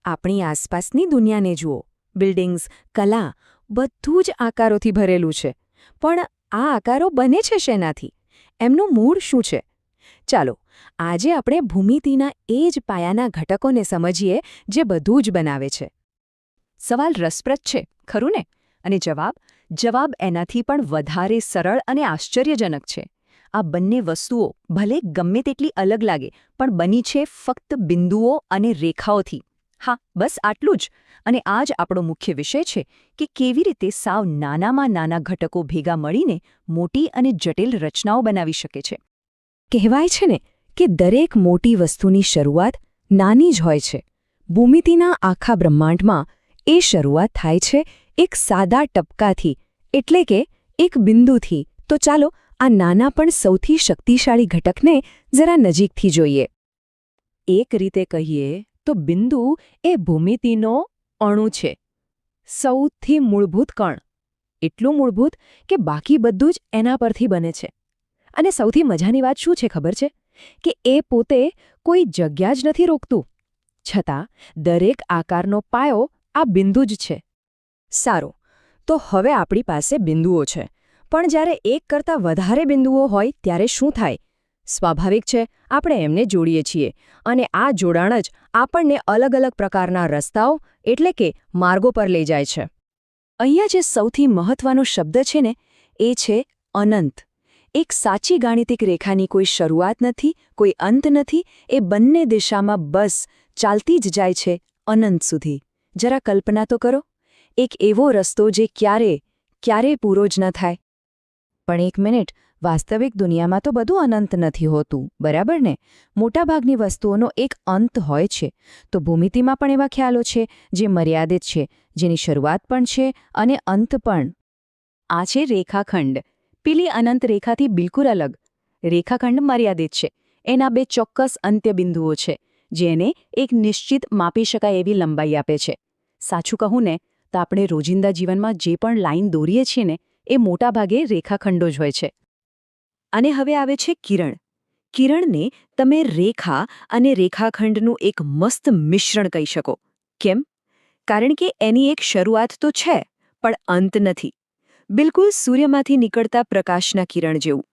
આપણી આસપાસની દુનિયાને જુઓ. બિલ્ડિંગ્સ, કલા, બધું જ આકારોથી ભરેલું છે. પણ આ આકારો બને છે શેનાથી? એમનું મૂળ શું છે? ચાલો, આજે આપણે ભૂમિતિના એ જ પાયાના ઘટકોને સમજીએ જે બધું જ બનાવે છે. સવાલ રસપ્રદ છે, ખરું ને? અને જવાબ એનાથી પણ વધારે સરળ અને આશ્ચર્યજનક છે. આ બંને વસ્તુઓ ભલે ગમે તેટલી અલગ લાગે, પણ બની છે ફક્ત બિંદુઓ અને રેખાઓથી. હા, બસ આટલું જ. અને આ જ આપણો મુખ્ય વિષય છે કે કેવી રીતે સાવ નાનામાં નાના ઘટકો ભેગા મળીને મોટી અને જટિલ રચનાઓ બનાવી શકે છે. કહેવાય છે ને કે દરેક મોટી વસ્તુની શરૂઆત નાની જ હોય છે. ભૂમિતિના આખા બ્રહ્માંડમાં એ શરૂઆત થાય છે એક સાદા ટપકાથી, એટલે કે એક બિંદુથી. તો ચાલો આ નાના પણ સૌથી શક્તિશાળી ઘટકને જરા નજીકથી જોઈએ. એક રીતે કહીએ તો બિંદુ એ ભૂમિતિનો અણુ છે. સૌથી મૂળભૂત કણ. એટલું મૂળભૂત કે બાકી બધું જ એના પરથી બને છે. અને સૌથી મજાની વાત શું છે ખબર છે? કે એ પોતે કોઈ જગ્યા જ નથી રોકતું. છતાં દરેક આકારનો પાયો આ બિંદુ જ છે. સારું, તો હવે આપણી પાસે બિંદુઓ છે. પણ જ્યારે એક કરતાં વધારે બિંદુઓ હોય ત્યારે શું થાય? સ્વાભાવિક છે, આપણે એમને જોડીએ છીએ. અને આ જોડાણ જ આપણને અલગ અલગ પ્રકારના રસ્તાઓ એટલે કે માર્ગો પર લઈ જાય છે. અહીંયા જે સૌથી મહત્વનો શબ્દ છે ને, એ છે અનંત. એક સાચી ગાણિતિક રેખાની કોઈ શરૂઆત નથી, કોઈ અંત નથી. એ બંને દિશામાં બસ ચાલતી જ જાય છે અનંત સુધી. જરા કલ્પના તો કરો, એક એવો રસ્તો જે ક્યારે પૂરો જ ન થાય. પણ એક મિનિટ, વાસ્તવિક દુનિયામાં તો બધું અનંત નથી હોતું, બરાબર ને? મોટાભાગની વસ્તુઓનો એક અંત હોય છે. તો ભૂમિતિમાં પણ એવા ખ્યાલો છે જે મર્યાદિત છે, જેની શરૂઆત પણ છે અને અંત પણ. આ છે રેખાખંડ. પેલી અનંત રેખાથી બિલકુલ અલગ. રેખાખંડ મર્યાદિત છે. એના બે ચોક્કસ અંત્યબિંદુઓ છે, જેને એક નિશ્ચિત માપી શકાય એવી લંબાઈ આપે છે. સાચું કહું ને, તો આપણે રોજિંદા જીવનમાં જે પણ લાઈન દોરીએ છીએ ને, એ મોટાભાગે રેખાખંડો જ હોય છે. અને હવે આવે છે કિરણ. કિરણને તમે રેખા અને રેખાખંડનું એક મસ્ત મિશ્રણ કહી શકો. કેમ? કારણ કે એની એક શરૂઆત તો છે, પણ અંત નથી. બિલકુલ સૂર્યમાંથી નીકળતા પ્રકાશના કિરણ જેવું.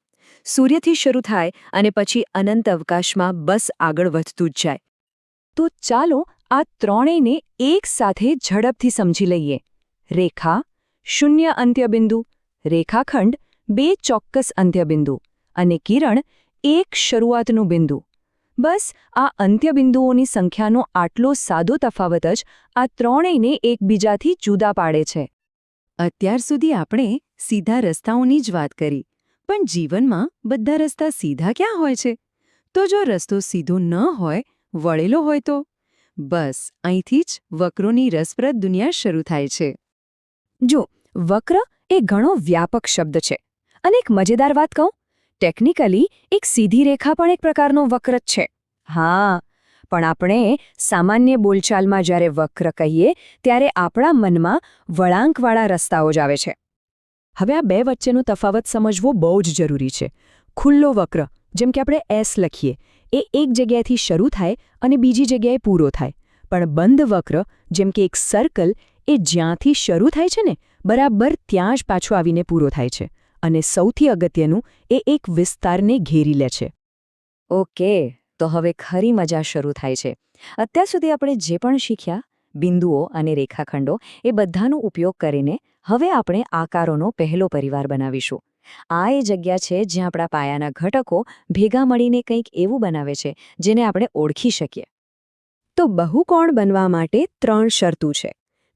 સૂર્યથી શરૂ થાય અને પછી અનંત અવકાશમાં બસ આગળ વધતું જ જાય. તો ચાલો આ ત્રણેયને એક સાથે ઝડપથી સમજી લઈએ. રેખા, શૂન્ય અંત્યબિંદુ; રેખાખંડ, બે ચોક્કસ અંત્યબિંદુ; અને કિરણ, એક શરૂઆતનું બિંદુ. બસ આ અંત્યબિંદુઓની સંખ્યાનો આટલો સાદો તફાવત જ આ ત્રણેયને એકબીજાથી જુદા પાડે છે. અત્યાર સુધી આપણે સીધા રસ્તાઓની જ વાત કરી, પણ જીવનમાં બધા રસ્તા સીધા ક્યાં હોય છે? તો જો રસ્તો સીધો ન હોય, વળેલો હોય તો? બસ અહીંથી જ વક્રોની રસપ્રદ દુનિયા શરૂ થાય છે. જો, વક્ર એ ઘણો વ્યાપક શબ્દ છે. અને એક મજેદાર વાત કહું? ટેકનિકલી એક સીધી રેખા પણ એક પ્રકારનો વક્ર જ છે. હા, પણ આપણે સામાન્ય બોલચાલમાં જ્યારે વક્ર કહીએ ત્યારે આપણા મનમાં વળાંકવાળા રસ્તાઓ જ આવે છે. હવે આ બે વચ્ચેનો તફાવત સમજવો બહુ જ જરૂરી છે. ખુલ્લો વક્ર, જેમ કે આપણે એસ લખીએ, એ એક જગ્યાએથી શરૂ થાય અને બીજી જગ્યાએ પૂરો થાય. પણ બંધ વક્ર, જેમ કે એક સર્કલ, એ જ્યાંથી શરૂ થાય છે ને, બરાબર ત્યાં જ પાછો આવીને પૂરો થાય છે. અને સૌથી અગત્યનું, એ એક વિસ્તારને ઘેરી લે છે. ઓકે, તો હવે ખરી મજા શરૂ થાય છે. અત્યાર સુધી આપણે જે પણ શીખ્યા, બિંદુઓ અને રેખાખંડો, એ બધાનો ઉપયોગ કરીને હવે આપણે આકારોનો પહેલો પરિવાર બનાવીશું. આ એ જગ્યા છે જ્યાં આપણા પાયાના ઘટકો ભેગા મળીને કંઈક એવું બનાવે છે જેને આપણે ઓળખી શકીએ. તો બહુકોણ બનવા માટે 3 શરતો છે.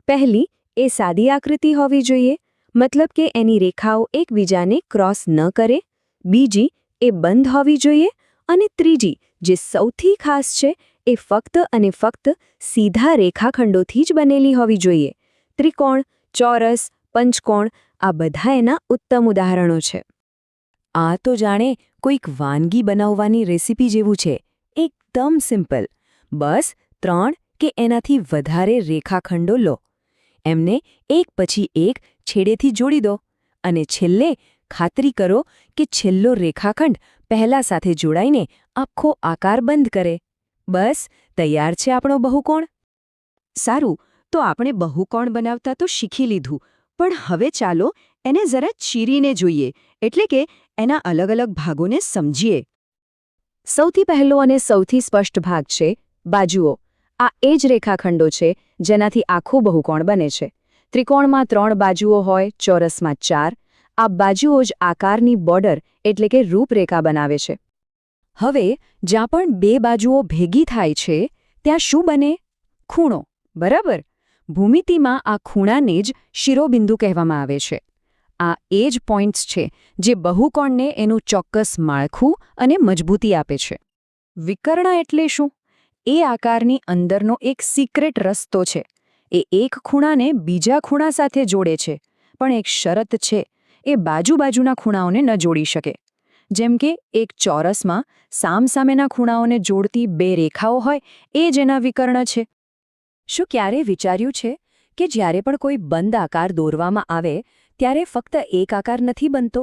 પહેલી, એ સાદી આકૃતિ હોવી જોઈએ, મતલબ કે એની રેખાઓ એકબીજાને ક્રોસ ન કરે. બીજી, એ બંધ હોવી જોઈએ. અને ત્રીજી, જે સૌથી ખાસ છે, એ ફક્ત અને ફક્ત સીધા રેખાખંડોથી જ બનેલી હોવી જોઈએ. ત્રિકોણ, ચોરસ, પંચકોણ, આ બધા એના ઉત્તમ ઉદાહરણો છે. આ તો જાણે કોઈક વાનગી બનાવવાની રેસીપી જેવું છે. એકદમ સિમ્પલ. બસ 3 કે એનાથી વધારે રેખાખંડો લો. એમને એક પછી એક છેડેથી જોડી દો. અને છેલ્લે ખાતરી કરો કે છેલ્લો રેખાખંડ પહેલા સાથે જોડાઈને આખો આકાર બંધ કરે. બસ તૈયાર છે આપણો બહુકોણ. સારું, તો આપણે બહુકોણ બનાવતા તો શીખી લીધું, પણ હવે ચાલો એને જરા ચીરીને જોઈએ, એટલે કે એના અલગ અલગ ભાગોને સમજીએ. સૌથી પહેલો અને સૌથી સ્પષ્ટ ભાગ છે બાજુઓ. આ એ જ રેખાખંડો છે જેનાથી આખું બહુકોણ બને છે. ત્રિકોણમાં 3 બાજુઓ હોય, ચોરસમાં 4. આ બાજુઓ જ આકારની બોર્ડર એટલે કે રૂપરેખા બનાવે છે. હવે જ્યાં પણ બે બાજુઓ ભેગી થાય છે ત્યાં શું બને? ખૂણો, બરાબર? ભૂમિતિમાં આ ખૂણાને જ શિરોબિંદુ કહેવામાં આવે છે. આ એ જ પોઈન્ટ્સ છે જે બહુકોણને એનું ચોક્કસ માળખું અને મજબૂતી આપે છે. વિકર્ણ એટલે શું? એ આકારની અંદરનો એક સિક્રેટ રસ્તો છે. એ એક ખૂણાને બીજા ખૂણા સાથે જોડે છે, પણ એક શરત છે, એ બાજુબાજુના ખૂણાઓને ન જોડી શકે. જેમ કે એક ચોરસમાં સામસામેના ખૂણાઓને જોડતી 2 રેખાઓ હોય, એ જ એના વિકર્ણ છે. શું ક્યારે વિચાર્યું છે કે જ્યારે પણ કોઈ બંધ આકાર દોરવામાં આવે ત્યારે ફક્ત એક આકાર નથી બનતો?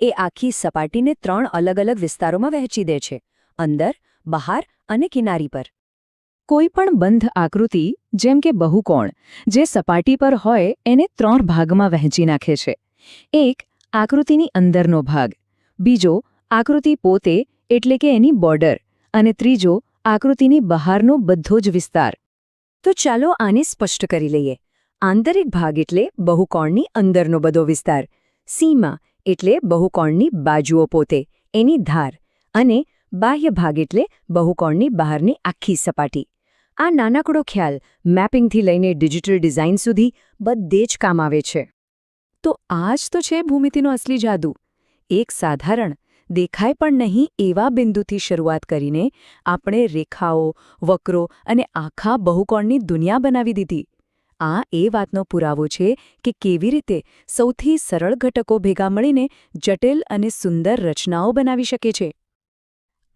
એ આખી સપાટીને 3 અલગ અલગ વિસ્તારોમાં વહેંચી દે છે, અંદર, બહાર અને કિનારી પર. કોઈ પણ બંધ આકૃતિ, જેમ કે બહુકોણ, જે સપાટી પર હોય એને 3 ભાગમાં વહેંચી નાખે છે. એક, આકૃતિની અંદરનો ભાગ. બીજો, આકૃતિ પોતે એટલે કે એની બોર્ડર. અને ત્રીજો, આકૃતિની બહારનો બધો જ વિસ્તાર. તો ચાલો આને સ્પષ્ટ કરી લઈએ. આંતરિક ભાગ એટલે બહુકોણની અંદરનો બધો વિસ્તાર. સીમા એટલે બહુકોણની બાજુઓ પોતે, એની ધાર. અને બાહ્ય ભાગ એટલે બહુકોણની બહારની આખી સપાટી. આ નાનકડો ખ્યાલ મેપિંગથી લઈને ડિજિટલ ડિઝાઇન સુધી બધે જ કામ આવે છે. તો આ જ તો છે ભૂમિતિનો અસલી જાદુ. એક સાધારણ, દેખાય પણ નહીં એવા બિંદુથી શરૂઆત કરીને આપણે રેખાઓ, વક્રો અને આખા બહુકોણની દુનિયા બનાવી દીધી. આ એ વાતનો પુરાવો છે કે કેવી રીતે સૌથી સરળ ઘટકો ભેગા મળીને જટિલ અને સુંદર રચનાઓ બનાવી શકે છે.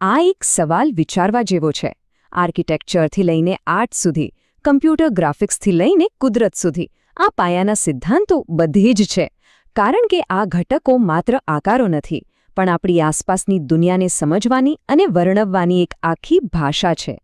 આ એક સવાલ વિચારવા જેવો છે. આર્કિટેક્ચરથી લઈને આર્ટ સુધી, કમ્પ્યુટર ગ્રાફિક્સથી લઈને કુદરત સુધી, આ પાયાના સિદ્ધાંતો બધે જ છે. કારણ કે આ ઘટકો માત્ર આકારો નથી, પણ આપણી આસપાસની દુનિયાને સમજવાની અને વર્ણવવાની એક આખી ભાષા છે.